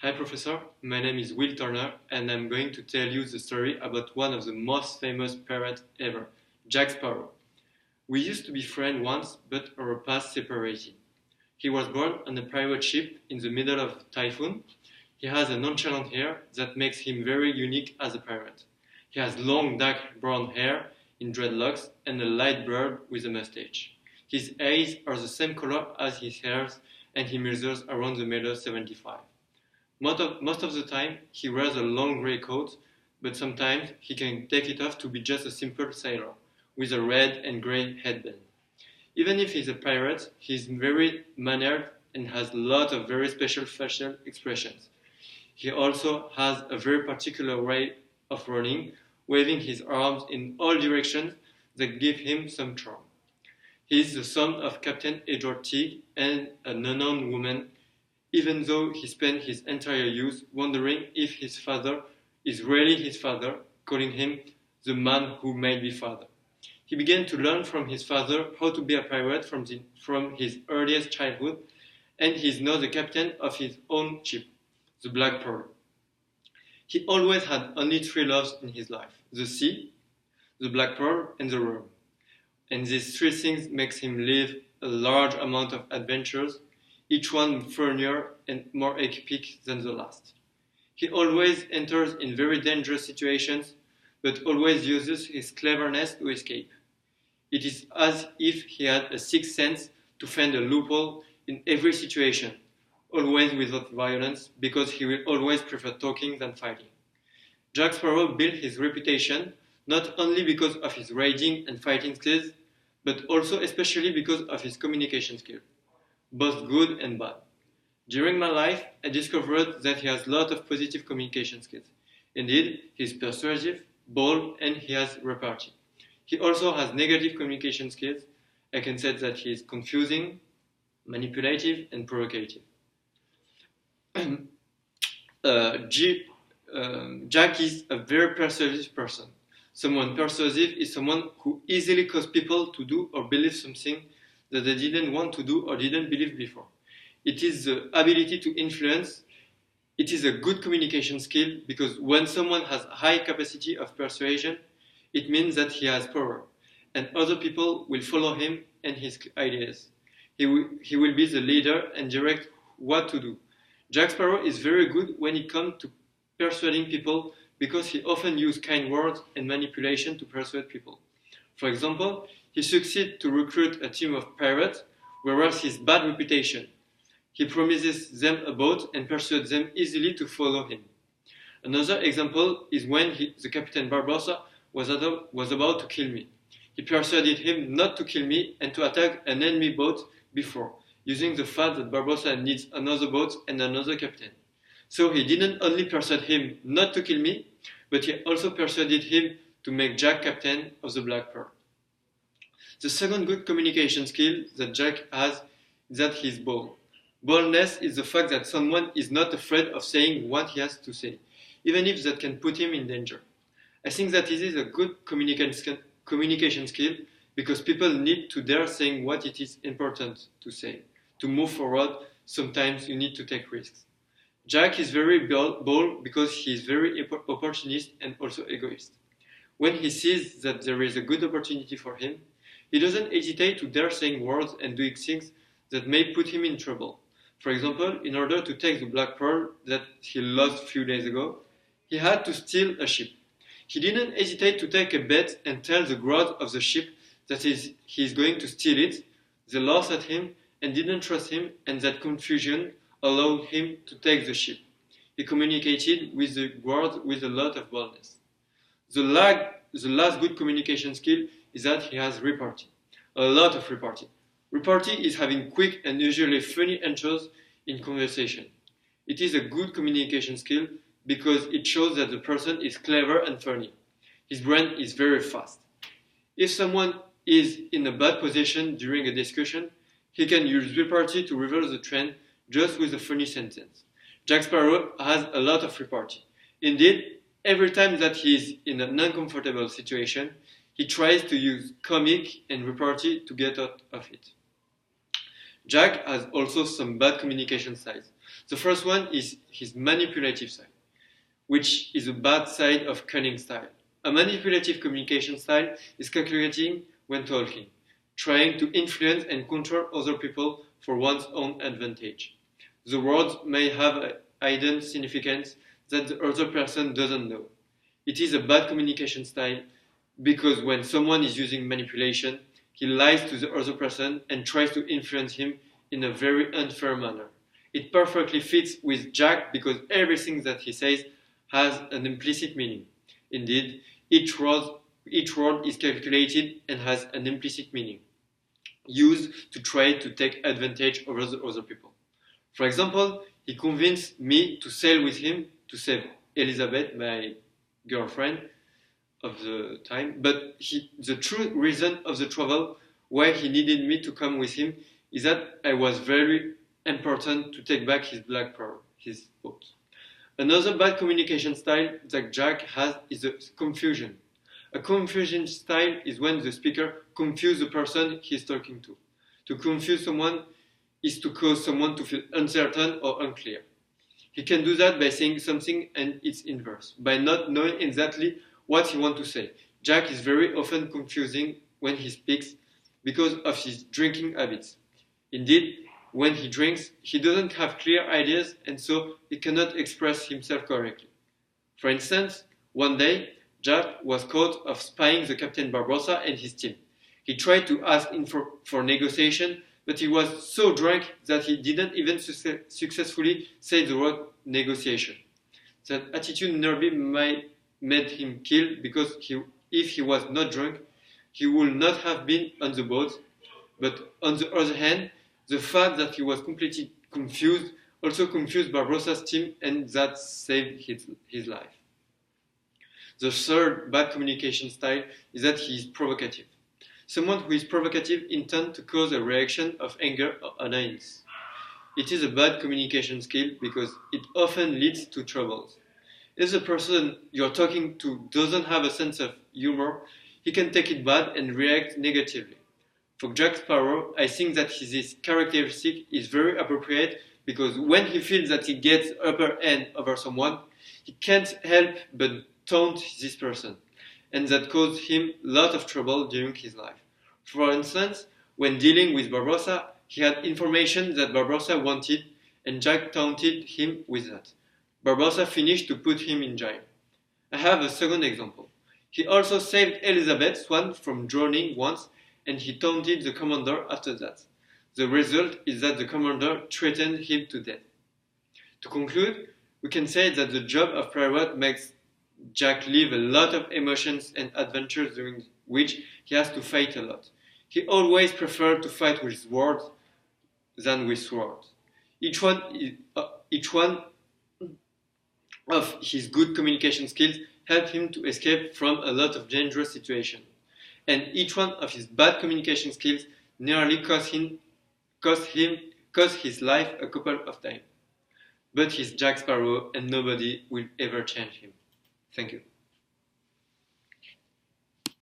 Hi Professor, my name is Will Turner and I'm going to tell you the story about one of the most famous pirates ever, Jack Sparrow. We used to be friends once, but our paths separated. He was born on a pirate ship in the middle of a typhoon. He has a nonchalant hair that makes him very unique as a pirate. He has long dark brown hair in dreadlocks and a light beard with a mustache. His eyes are the same color as his hairs and he measures around the meter 75. Most of the time, he wears a long grey coat, but sometimes he can take it off to be just a simple sailor, with a red and grey headband. Even if he's a pirate, he's very mannered and has a lot of very special facial expressions. He also has a very particular way of running, waving his arms in all directions that give him some charm. He is the son of Captain Edward Teague and an unknown woman, even though he spent his entire youth wondering if his father is really his father, calling him the man who may be father. He began to learn from his father how to be a pirate from his earliest childhood, and he is now the captain of his own ship, the Black Pearl. He always had only three loves in his life: the sea, the Black Pearl, and the rum. And these three things makes him live a large amount of adventures, each one funnier and more epic than the last. He always enters in very dangerous situations, but always uses his cleverness to escape. It is as if he had a sixth sense to find a loophole in every situation, always without violence, because he will always prefer talking than fighting. Jack Sparrow built his reputation not only because of his raiding and fighting skills, but also especially because of his communication skills, both good and bad. During my life, I discovered that he has a lot of positive communication skills. Indeed, he is persuasive, bold, and he has repartee. He also has negative communication skills. I can say that he is confusing, manipulative, and provocative. Jack is a very persuasive person. Someone persuasive is someone who easily causes people to do or believe something that they didn't want to do or didn't believe before. It is the ability to influence. It is a good communication skill because when someone has a high capacity of persuasion, it means that he has power and other people will follow him and his ideas. He will be the leader and direct what to do. Jack Sparrow is very good when it comes to persuading people because he often uses kind words and manipulation to persuade people. For example, he succeeds to recruit a team of pirates, whereas his bad reputation. He promises them a boat and persuades them easily to follow him. Another example is when the Captain Barbossa was about to kill me. He persuaded him not to kill me and to attack an enemy boat before, using the fact that Barbossa needs another boat and another captain. So he didn't only persuade him not to kill me, but he also persuaded him to make Jack captain of the Black Pearl. The second good communication skill that Jack has is that he is bold. Boldness is the fact that someone is not afraid of saying what he has to say, even if that can put him in danger. I think that this is a good communication skill because people need to dare saying what it is important to say. To move forward, sometimes you need to take risks. Jack is very bold because he is very opportunist and also egoist. When he sees that there is a good opportunity for him, he doesn't hesitate to dare saying words and doing things that may put him in trouble. For example, in order to take the Black Pearl that he lost a few days ago, he had to steal a ship. He didn't hesitate to take a bet and tell the crowd of the ship that he is going to steal it. They laughed at him and didn't trust him, and that confusion allowed him to take the ship. He communicated with the crowd with a lot of boldness. The last good communication skill is that he has repartee. A lot of repartee. Repartee is having quick and usually funny answers in conversation. It is a good communication skill because it shows that the person is clever and funny. His brain is very fast. If someone is in a bad position during a discussion, he can use repartee to reverse the trend just with a funny sentence. Jack Sparrow has a lot of repartee. Indeed, every time that he is in an uncomfortable situation, he tries to use comic and repartee to get out of it. Jack has also some bad communication styles. The first one is his manipulative side, which is a bad side of cunning style. A manipulative communication style is calculating when talking, trying to influence and control other people for one's own advantage. The words may have a hidden significance that the other person doesn't know. It is a bad communication style because when someone is using manipulation, he lies to the other person and tries to influence him in a very unfair manner. It perfectly fits with Jack because everything that he says has an implicit meaning. Indeed, each word is calculated and has an implicit meaning, used to try to take advantage over the other people. For example, he convinced me to sail with him to save Elizabeth, my girlfriend of the time, but the true reason of the travel, why he needed me to come with him, is that I was very important to take back his black pearl, his boat. Another bad communication style that Jack has is a confusion. A confusion style is when the speaker confuses the person he is talking to. To confuse someone is to cause someone to feel uncertain or unclear. He can do that by saying something and its inverse, by not knowing exactly what he wants to say. Jack is very often confusing when he speaks because of his drinking habits. Indeed, when he drinks, he doesn't have clear ideas and so he cannot express himself correctly. For instance, one day, Jack was caught of spying the Captain Barbossa and his team. He tried to ask him for negotiation, but he was so drunk that he didn't even successfully say the word negotiation. That attitude nearly made him kill because if he was not drunk, he would not have been on the boat. But on the other hand, the fact that he was completely confused also confused Barbossa's team and that saved his life. The third bad communication style is that he is provocative. Someone who is provocative intends to cause a reaction of anger or annoyance. It is a bad communication skill because it often leads to troubles. If the person you're talking to doesn't have a sense of humor, he can take it bad and react negatively. For Jack Sparrow, I think that this characteristic is very appropriate because when he feels that he gets upper hand over someone, he can't help but taunt this person, and that caused him a lot of trouble during his life. For instance, when dealing with Barbossa, he had information that Barbossa wanted, and Jack taunted him with that. Barbossa finished to put him in jail. I have a second example. He also saved Elizabeth Swan from drowning once, and he taunted the commander after that. The result is that the commander threatened him to death. To conclude, we can say that the job of pirate makes Jack live a lot of emotions and adventures during which he has to fight a lot. He always preferred to fight with words than with swords. Each one of his good communication skills helped him to escape from a lot of dangerous situations. And each one of his bad communication skills nearly cost his life a couple of times. But he's Jack Sparrow and nobody will ever change him. Thank you.